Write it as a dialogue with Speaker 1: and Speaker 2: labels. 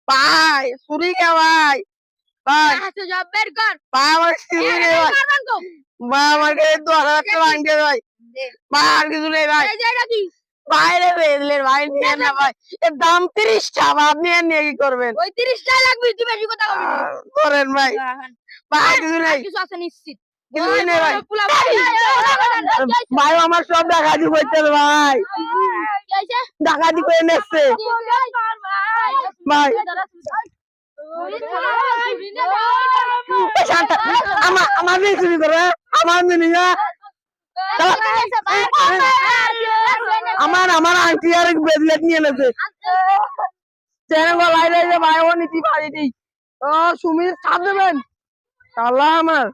Speaker 1: ভাই চুরি কে ভাই ভাই ভাই আমার কিছু নেই ভাই আমাকে 2000 টাকা ভাঙিয়ে ভাই ভাই আর কিছু নেই ভাই বাইরে বেরলে ভাই নিয়ে না ভাই এর দাম 30 টাকা আপনি নিয়ে কি করবেন
Speaker 2: ওই 30 টাকা লাগবে তুই বেশি কথা বলবি
Speaker 1: করেন ভাই ভাই কিছু নেই
Speaker 2: কিছু আছে নিশ্চিত
Speaker 1: কিছু নেই ভাই ভাই আমার সব ডাকাতি করতে ভাই ডাকাতি করে নেছে ভাই আমার চুরি করে আমার নিয়ে আমার আন্টি আর ব্রেসলেট নিয়ে নেছে চেনে গলায় রয়েছে ভাই ও নিতে পারিনি ও সুমির ছাড় দেবেন আল্লাহ আমার